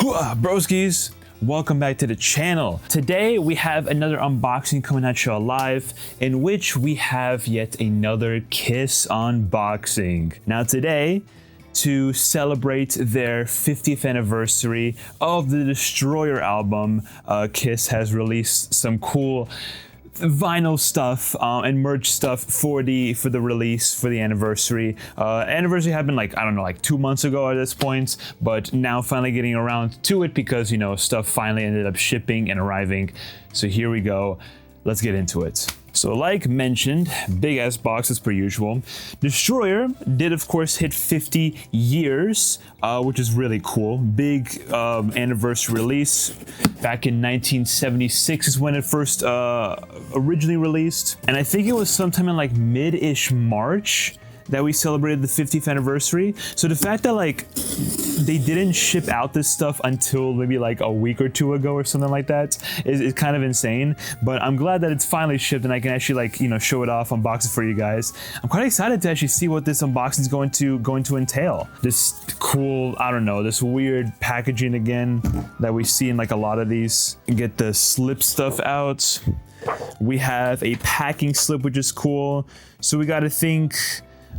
Broskies, welcome back to the channel. Today we have another unboxing coming at you live, in which we have yet another Kiss unboxing. Now today, to celebrate their 50th anniversary of the Destroyer album, Kiss has released some cool vinyl stuff and merch stuff for the release for the anniversary. Anniversary happened like, I don't know, like 2 months ago at this point, but now finally getting around to it because, you know, stuff finally ended up shipping and arriving. So here we go. Let's get into it. So like mentioned, big ass box as per usual. Destroyer did of course hit 50 years, which is really cool. Big anniversary release. Back in 1976 is when it first originally released. And I think it was sometime in like mid-ish March that we celebrated the 50th anniversary. So the fact that like they didn't ship out this stuff until maybe like a week or two ago or something like that is kind of insane. But I'm glad that it's finally shipped and I can actually like, you know, show it off, unbox it for you guys. I'm quite excited to actually see what this unboxing is going to entail. This cool, I don't know, this weird packaging again that we see in like a lot of these. Get the slip stuff out. We have a packing slip, which is cool. So we got to think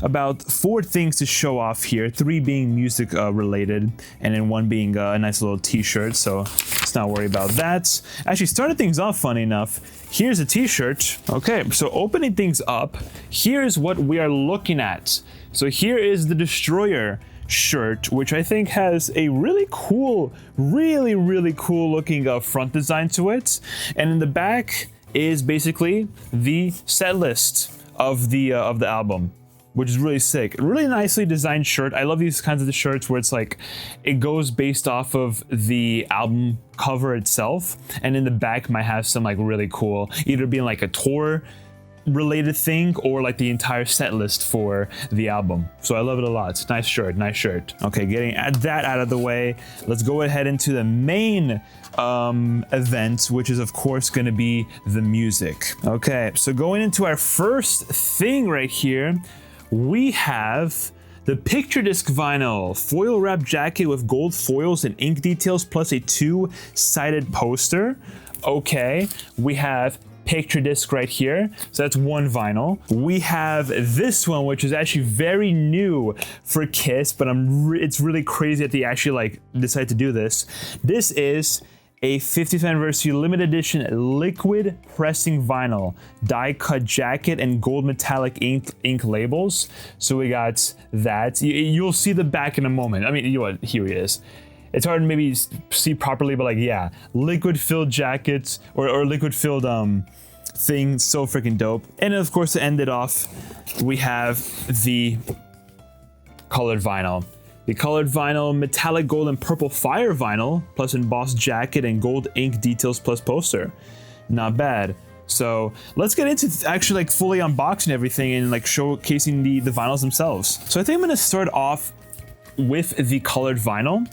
about 4 things to show off here, 3 being music related, and then 1 being a nice little t-shirt, so let's not worry about that. Actually, starting things off, funny enough, here's a t-shirt. Okay, so opening things up, here's what we are looking at. So here is the Destroyer shirt, which I think has a really cool, really cool looking front design to it, and in the back is basically the set list of the album, which is really sick. Really nicely designed shirt. I love these kinds of shirts where it's like, it goes based off of the album cover itself, and in the back might have some like really cool, either being like a tour related thing or like the entire set list for the album. So I love it a lot. Nice shirt, nice shirt. Okay, getting that out of the way, let's go ahead into the main event, which is of course going to be the music. Okay, so going into our first thing right here, we have the picture disc vinyl foil wrap jacket with gold foils and ink details plus a 2-sided poster. Okay, we have picture disc right here, so that's 1 vinyl. We have this one, which is actually very new for Kiss, but it's really crazy that they actually like decided to do this. This is a 50th anniversary limited edition liquid pressing vinyl, die cut jacket, and gold metallic ink labels. So we got that. You'll see the back in a moment. I mean, you know what? Here it is. It's hard to maybe see properly, but like, yeah, liquid filled jackets or liquid filled thing. So freaking dope. And of course, to end it off, we have the colored vinyl. The colored vinyl, metallic gold and purple fire vinyl, plus embossed jacket and gold ink details plus poster. Not bad. So let's get into actually like fully unboxing everything and like showcasing the vinyls themselves. So I think I'm gonna start off with the colored vinyl.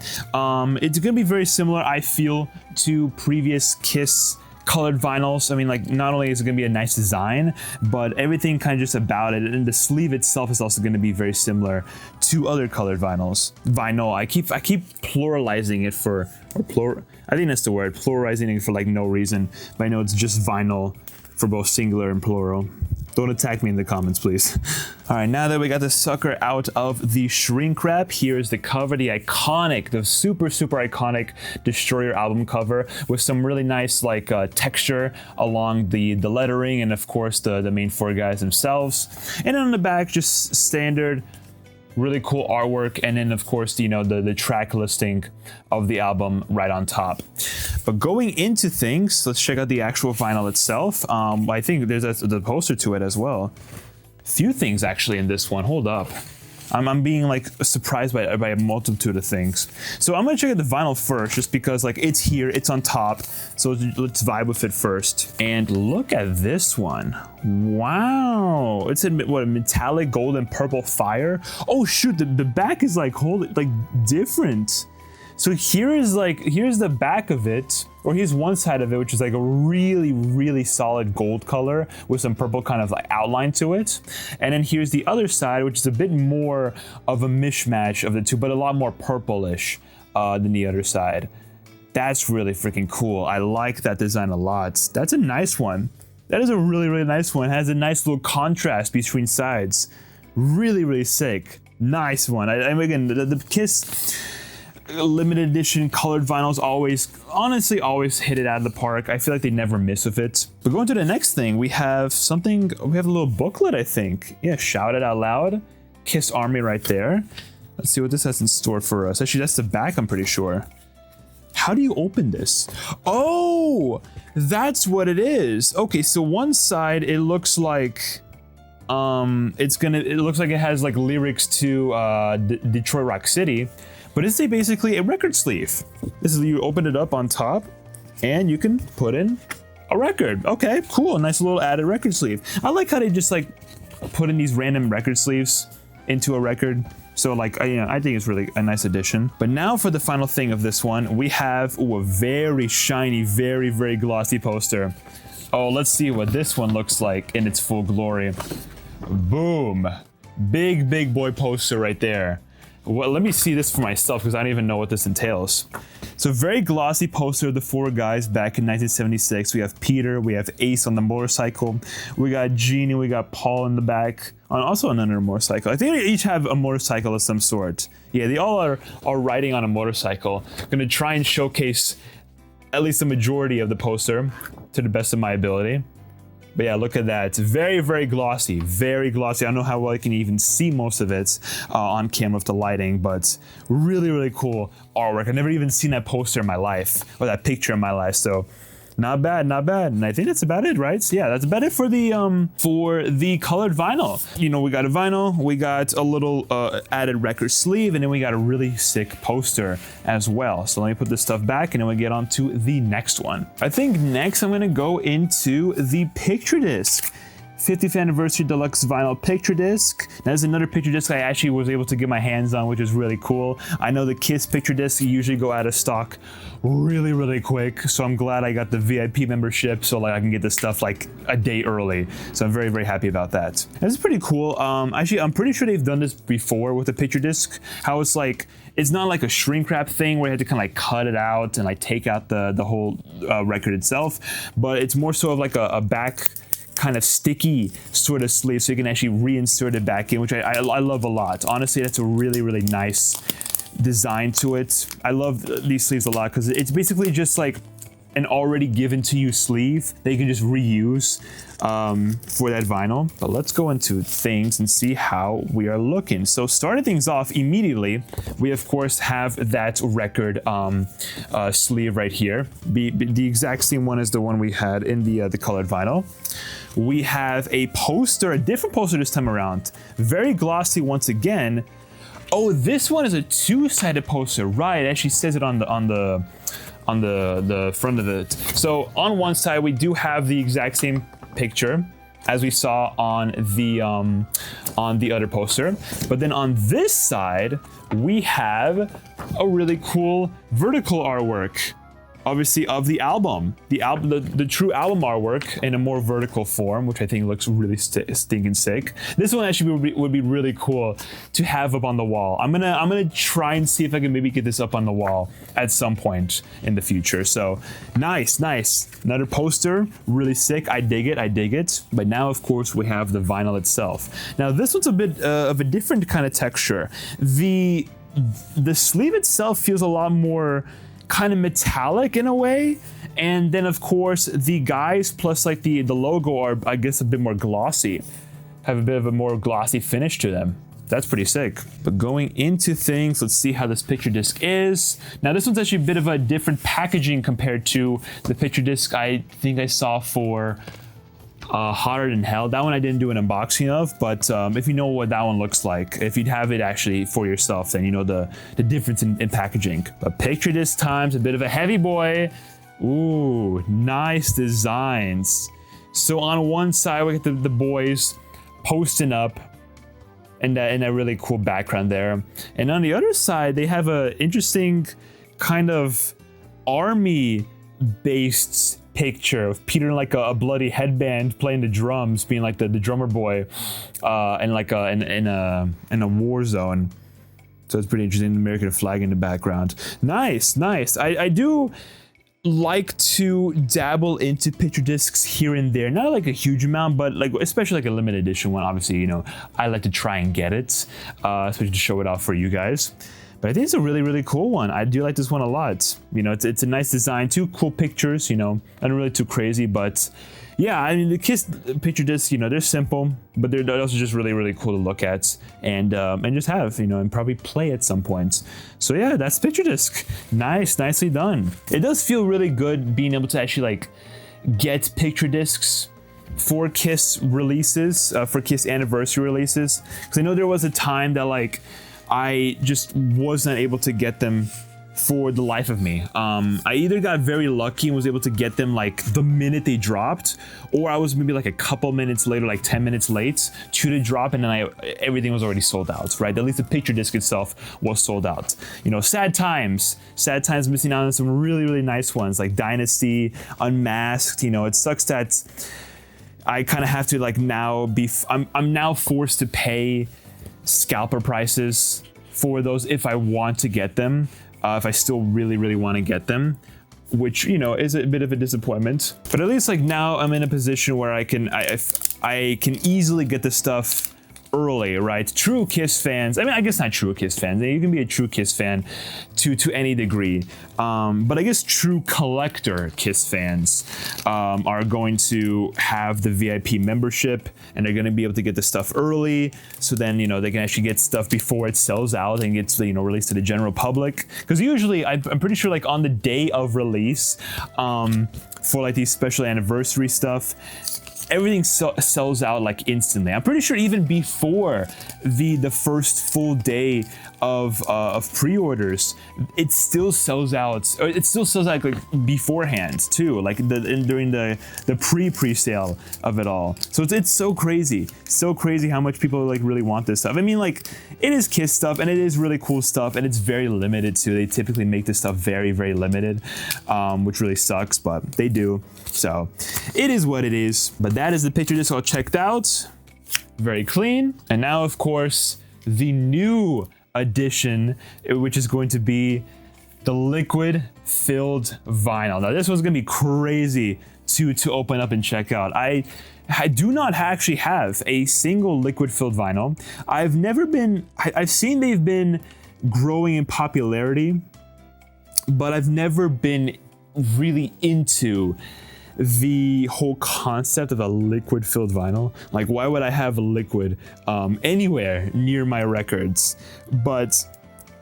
It's gonna be very similar, I feel, to previous Kiss colored vinyls. I mean, like, not only is it gonna be a nice design, but everything kind of just about it, and the sleeve itself is also gonna be very similar to other colored vinyls. Vinyl, I keep pluralizing it I think that's the word, pluralizing it for like no reason, but I know it's just vinyl for both singular and plural. Don't attack me in the comments, please. All right, now that we got the sucker out of the shrink wrap, here's the cover, the super iconic Destroyer album cover with some really nice like texture along the lettering and of course the main 4 guys themselves. And on the back, just standard, really cool artwork, and then of course, you know, the track listing of the album right on top. But going into things, let's check out the actual vinyl itself. I think there's the poster to it as well. Few things actually in this one. Hold up. I'm being like surprised by a multitude of things. So I'm gonna check out the vinyl first, just because like it's here, it's on top. So let's vibe with it first. And look at this one. Wow, it's a metallic gold and purple fire. Oh shoot, the back is like different. So here's the back of it, or here's one side of it, which is like a really solid gold color with some purple kind of like outline to it. And then here's the other side, which is a bit more of a mishmash of the two, but a lot more purplish. than the other side. That's really freaking cool. I like that design a lot. That's a nice one. That is a really, really nice one. It has a nice little contrast between sides. Really, really sick. Nice one. Again, the Kiss limited edition colored vinyls honestly always hit it out of the park. I feel like they never miss with it. But going to the next thing, we have a little booklet, I think. Yeah, Shout It Out Loud. Kiss Army right there. Let's see what this has in store for us. Actually, that's the back, I'm pretty sure. How do you open this? Oh, that's what it is. Okay, so one side, it looks like it looks like it has like lyrics to Detroit Rock City, but it's basically a record sleeve. This is, you open it up on top and you can put in a record. Okay, cool. Nice little added record sleeve. I like how they just like put in these random record sleeves into a record. So like, I think it's really a nice addition. But now for the final thing of this one, we have a very shiny, very, very glossy poster. Oh, let's see what this one looks like in its full glory. Boom. Big boy poster right there. Well, let me see this for myself because I don't even know what this entails. So very glossy poster of the four guys back in 1976. We have Peter, we have Ace on the motorcycle, we got Jeannie, we got Paul in the back, also on another motorcycle. I think they each have a motorcycle of some sort. Yeah, they all are riding on a motorcycle. I'm gonna try and showcase at least the majority of the poster to the best of my ability. But yeah, look at that. It's very, very glossy. Very glossy. I don't know how well I can even see most of it on camera with the lighting, but really, really cool artwork. I've never even seen that poster in my life, or that picture in my life, so not bad, not bad. And I think that's about it, right? So yeah, that's about it for the colored vinyl. You know, we got a vinyl, we got a little added record sleeve, and then we got a really sick poster as well. So let me put this stuff back and then we get on to the next one. I think next I'm gonna go into the picture disc. 50th anniversary deluxe vinyl picture disc. Now, there's another picture disc I actually was able to get my hands on, which is really cool. I know the Kiss picture discs usually go out of stock really, really quick, so I'm glad I got the VIP membership so like I can get this stuff like a day early. So I'm very, very happy about that. This is pretty cool. Actually, I'm pretty sure they've done this before with the picture disc. How it's like, it's not like a shrink wrap thing where you have to kind of like cut it out and like take out the whole record itself, but it's more so of like a back kind of sticky sort of sleeve, so you can actually reinsert it back in, which I love a lot. Honestly, that's a really, really nice design to it. I love these sleeves a lot because it's basically just like an already given to you sleeve that you can just reuse for that vinyl. But let's go into things and see how we are looking. So starting things off immediately, we of course have that record sleeve right here. The exact same one as the one we had in the colored vinyl. We have a poster, a different poster this time around. Very glossy once again. Oh, this one is a two-sided poster, right? It actually says it on the front of it. So on one side we do have the exact same picture as we saw on the other poster, but then on this side we have a really cool vertical artwork, obviously of the album, the true album artwork in a more vertical form, which I think looks really stinking sick. This one actually would be really cool to have up on the wall. I'm gonna try and see if I can maybe get this up on the wall at some point in the future. So nice. Another poster, really sick. I dig it. But now of course we have the vinyl itself. Now this one's a bit of a different kind of texture. The sleeve itself feels a lot more kind of metallic in a way, and then of course the guys plus like the logo are, I guess, a bit more glossy, have a bit of a more glossy finish to them. That's pretty sick. But going into things, let's see how this picture disc is. Now this one's actually a bit of a different packaging compared to the picture disc I think I saw for Hotter Than Hell. That one I didn't do an unboxing of, but if you know what that one looks like, if you'd have it actually for yourself, then you know the difference in packaging. But picture disc time's a bit of a heavy boy. Ooh, nice designs. So on one side we get the boys posting up and a really cool background there, and on the other side they have a interesting kind of army based picture of Peter in like a bloody headband playing the drums, being like the drummer boy, and like in a war zone. So it's pretty interesting. The American flag in the background. Nice, nice. I do like to dabble into picture discs here and there, not like a huge amount, but like especially like a limited edition one. Obviously, you know, I like to try and get it, especially to show it off for you guys. But I think it's a really, really cool one. I do like this one a lot. You know, it's a nice design, 2 cool pictures, you know, not really too crazy, but yeah, I mean, the Kiss picture discs, you know, they're simple, but they're also just really, really cool to look at and just have, you know, and probably play at some point. So yeah, that's picture disc. Nice, nicely done. It does feel really good being able to actually like get picture discs for Kiss releases, for Kiss anniversary releases. Because I know there was a time that like I just was not able to get them for the life of me. I either got very lucky and was able to get them like the minute they dropped, or I was maybe like a couple minutes later, like 10 minutes late to the drop, and then everything was already sold out, right? At least the picture disc itself was sold out. You know, sad times missing out on some really, really nice ones like Dynasty, Unmasked. You know, it sucks that I kind of have to like now I'm now forced to pay scalper prices for those if I want to get them. If I still really, really want to get them, which, you know, is a bit of a disappointment. But at least like now I'm in a position where I can easily get the stuff early, right? True Kiss fans, I mean, I guess not true Kiss fans. You can be a true Kiss fan to any degree. But I guess true collector Kiss fans are going to have the VIP membership, and they're going to be able to get the stuff early. So then, you know, they can actually get stuff before it sells out and gets, you know, released to the general public. Because usually, I'm pretty sure like on the day of release, for like these special anniversary stuff, everything sells out like instantly. I'm pretty sure even before the first full day of pre-orders, it still sells out. Or it still sells out like beforehand too, like during the pre-sale of it all. So it's so crazy how much people like really want this stuff. I mean, like, it is Kiss stuff and it is really cool stuff, and it's very limited too. They typically make this stuff very, very limited, which really sucks, but they do. So it is what it is. But that is the picture disc all checked out. Very clean. And now, of course, the new addition, which is going to be the liquid filled vinyl. Now this one's gonna be crazy to open up and check out. I do not actually have a single liquid filled vinyl. I've seen they've been growing in popularity, but I've never been really into the whole concept of a liquid filled vinyl. Like, why would I have a liquid anywhere near my records? But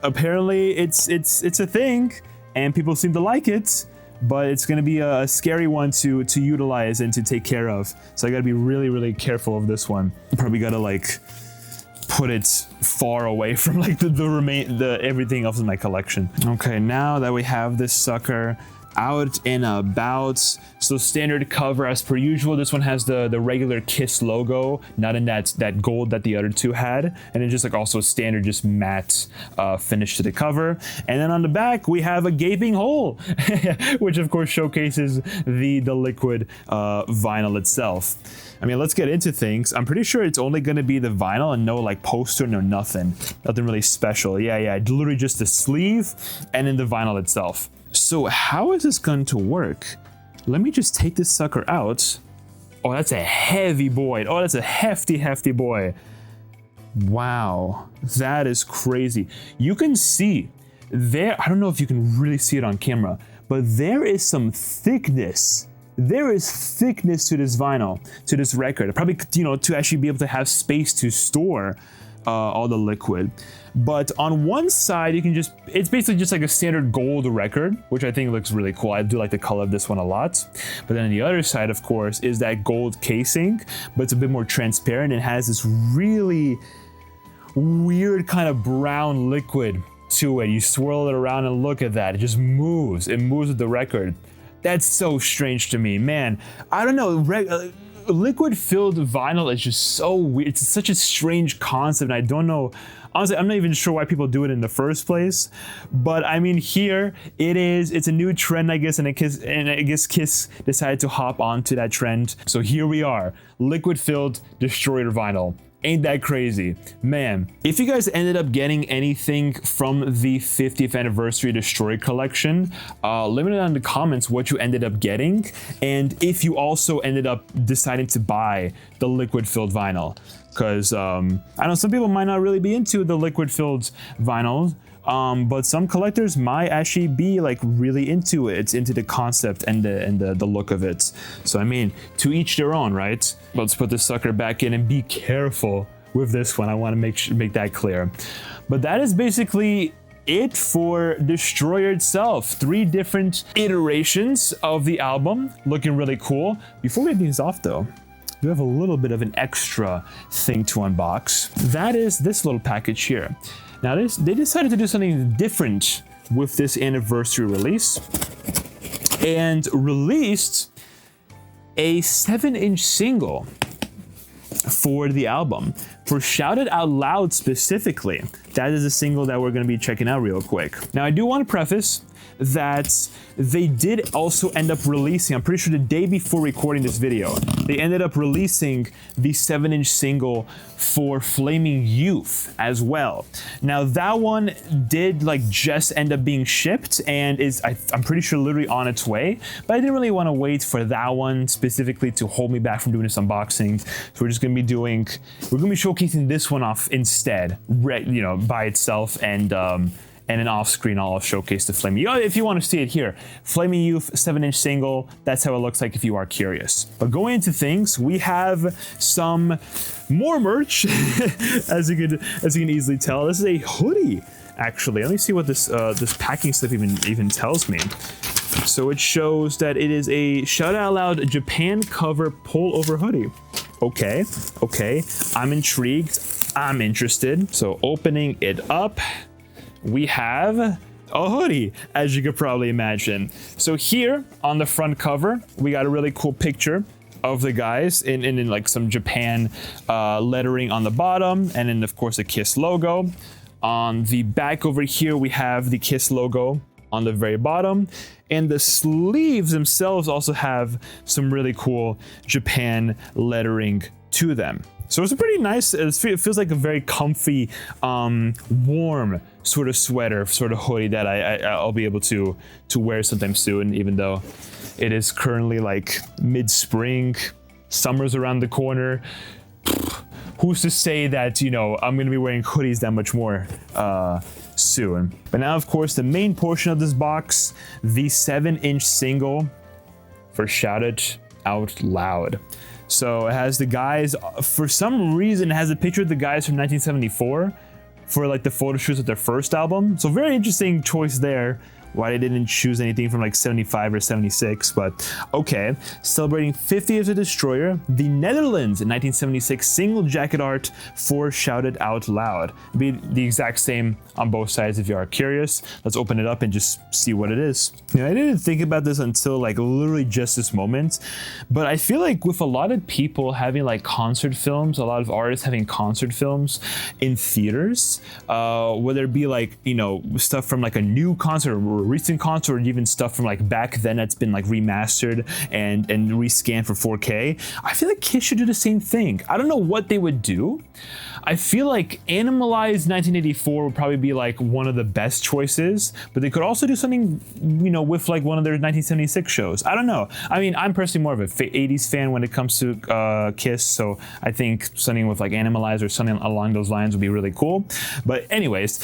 apparently it's a thing and people seem to like it, but it's going to be a scary one to utilize and to take care of. So I got to be really, really careful of this one. Probably got to like put it far away from like the everything else in my collection. Okay, now that we have this sucker out and about, so standard cover as per usual. This one has the regular Kiss logo, not in that gold that the other two had, and then just like also a standard just matte finish to the cover. And then on the back we have a gaping hole, which of course showcases the liquid vinyl itself. I mean, let's get into things. I'm pretty sure it's only going to be the vinyl and no like poster, no nothing really special. Yeah, literally just the sleeve and then the vinyl itself. So how is this going to work? Let me just take this sucker out. Oh, that's a heavy boy. Oh, that's a hefty boy. Wow, that is crazy. You can see there, I don't know if you can really see it on camera, but there is some thickness. There is thickness to this vinyl, to this record. Probably, you know, to actually be able to have space to store all the liquid. But on one side, you can just, it's basically just like a standard gold record, which I think looks really cool. I do like the color of this one a lot. But then on the other side, of course, is that gold casing, but it's a bit more transparent and has this really weird kind of brown liquid to it. You swirl it around and look at that. It just moves. It moves with the record. That's so strange to me, man. I don't know. Liquid filled vinyl is just so weird. It's such a strange concept. And I don't know. Honestly, I'm not even sure why people do it in the first place. But I mean, here it is. It's a new trend, I guess, and I guess Kiss decided to hop onto that trend. So here we are, liquid filled destroyer vinyl. Ain't that crazy? Man, if you guys ended up getting anything from the 50th anniversary Destroyer collection, let me know in the comments what you ended up getting, and if you also ended up deciding to buy the liquid filled vinyl. Because I know some people might not really be into the liquid filled vinyl, but some collectors might actually be like really into it. It's into the concept and the look of it. So I mean, to each their own, right? Let's put this sucker back in and be careful with this one. I want to make that clear. But that is basically it for Destroyer itself. 3 different iterations of the album, looking really cool. Before we get these off though, we have a little bit of an extra thing to unbox. That is this little package here. Now they decided to do something different with this anniversary release and released a 7-inch single for the album. For Shout It Out Loud specifically, that is a single that we're going to be checking out real quick. Now I do want to preface that they did also end up releasing, I'm pretty sure the day before recording this video, they ended up releasing the 7-inch single for Flaming Youth as well. Now that one did like just end up being shipped and is I'm pretty sure literally on its way, but I didn't really want to wait for that one specifically to hold me back from doing this unboxing. So we're just going to be showcasing this one off instead, you know, by itself, and an off-screen I'll showcase the Flaming Youth. If you want to see it here, Flaming Youth 7-inch single, that's how it looks like if you are curious. But going into things, we have some more merch, as you can easily tell. This is a hoodie, actually. Let me see what this packing stuff even tells me. So it shows that it is a Shout It Out Loud Japan cover pull-over hoodie. Okay, I'm intrigued, I'm interested. So opening it up, we have a hoodie, as you could probably imagine. So here on the front cover, we got a really cool picture of the guys in like some Japan lettering on the bottom, and then of course the KISS logo. On the back over here, we have the KISS logo on the very bottom, and the sleeves themselves also have some really cool Japan lettering to them. So it's a pretty nice, it feels like a very comfy, warm sort of sweater, sort of hoodie that I'll be able to wear sometime soon, even though it is currently like mid-spring, summer's around the corner. Who's to say that, you know, I'm gonna be wearing hoodies that much more soon. But now, of course, the main portion of this box, the 7-inch single for Shout It Out Loud. So it has the guys, for some reason, it has a picture of the guys from 1974 for like the photo shoots of their first album. So very interesting choice there. Why they didn't choose anything from like 75 or 76, but okay. Celebrating 50 years of Destroyer, the Netherlands in 1976 single jacket art for Shout It Out Loud. It'll be the exact same on both sides if you are curious. Let's open it up and just see what it is. You know, I didn't think about this until like literally just this moment, but I feel like with a lot of people having like concert films, a lot of artists having concert films in theaters, whether it be like, you know, stuff from like a new concert or recent concert, or even stuff from like back then that's been like remastered and rescanned for 4K. I feel like KISS should do the same thing. I don't know what they would do. I feel like Animalized 1984 would probably be like one of the best choices, but they could also do something, you know, with like one of their 1976 shows. I don't know. I mean, I'm personally more of a 80s fan when it comes to KISS, so I think something with like Animalized or something along those lines would be really cool. But anyways,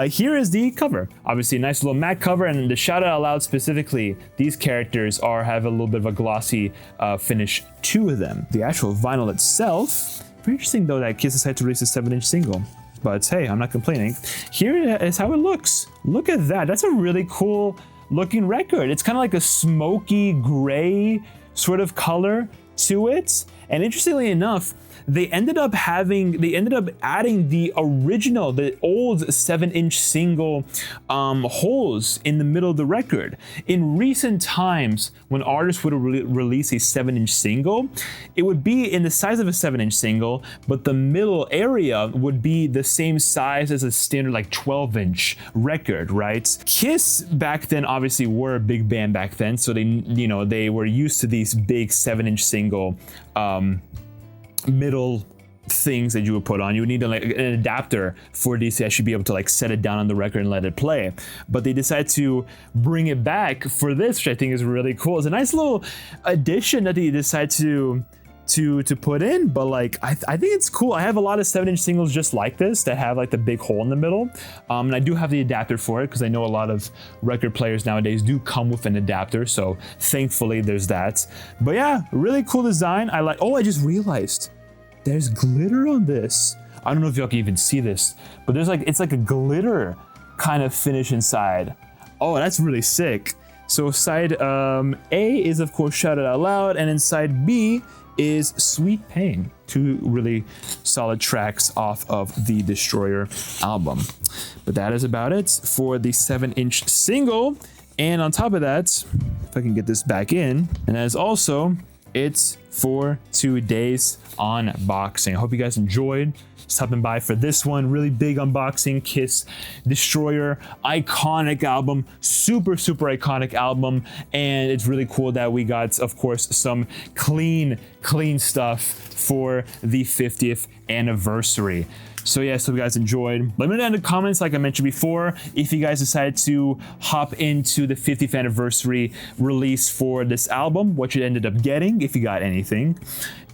here is the cover. Obviously a nice little matte cover, and the Shout It Out Loud specifically, these characters have a little bit of a glossy finish to them. The actual vinyl itself, pretty interesting though that KISS decided to release a 7-inch single. But hey, I'm not complaining. Here is how it looks. Look at that. That's a really cool looking record. It's kind of like a smoky gray sort of color to it. And interestingly enough, they ended up adding the original, the old 7-inch single holes in the middle of the record. In recent times, when artists would release a 7-inch single, it would be in the size of a 7-inch single, but the middle area would be the same size as a standard like 12-inch record, right? KISS back then obviously were a big band back then, so they were used to these big 7-inch single middle things that you would put on. You would need like an adapter for these to actually be able to like set it down on the record and let it play. But they decided to bring it back for this, which I think is really cool. It's a nice little addition that they decided to put in, but like I think it's cool. I have a lot of 7-inch singles just like this that have like the big hole in the middle, and I do have the adapter for it because I know a lot of record players nowadays do come with an adapter, so thankfully there's that. But yeah, really cool design. I like. Oh, I just realized there's glitter on this. I don't know if y'all can even see this, but there's like, it's like a glitter kind of finish inside. Oh, that's really sick. So side A is of course Shout It Out Loud, and then side B is Sweet Pain, 2 really solid tracks off of the Destroyer album. But that is about it for the 7-inch single. And on top of that, if I can get this back in, and that is also it for today's unboxing. I hope you guys enjoyed stopping by for this one. Really big unboxing. Kiss Destroyer, iconic album, super iconic album, and it's really cool that we got, of course, some clean stuff for the 50th anniversary. So yeah, so if you guys enjoyed, let me know in the comments, like I mentioned before, if you guys decided to hop into the 50th anniversary release for this album, what you ended up getting, if you got anything.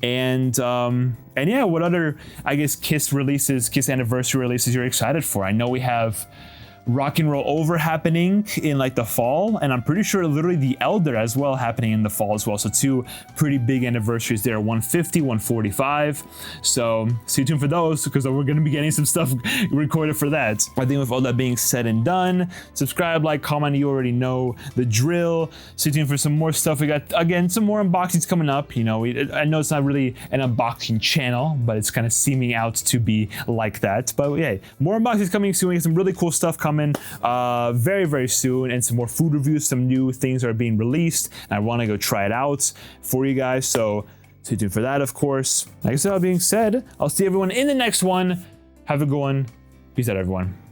And yeah, what other, I guess, Kiss releases, Kiss anniversary releases you're excited for? I know we have Rock and Roll Over happening in like the fall, and I'm pretty sure literally The Elder as well happening in the fall as well. So 2 pretty big anniversaries there, 150, 145. So stay tuned for those because we're going to be getting some stuff recorded for that. I think with all that being said and done, subscribe, like, comment, you already know the drill. Stay tuned for some more stuff. We got, again, some more unboxings coming up. You know, I know it's not really an unboxing channel, but it's kind of seeming out to be like that. But yeah, more unboxings coming soon. We got some really cool stuff coming very soon, and some more food reviews. Some new things are being released, and I want to go try it out for you guys, so stay tuned for that, of course. Like I said, all being said, I'll see everyone in the next one. Have a good one. Peace out, everyone.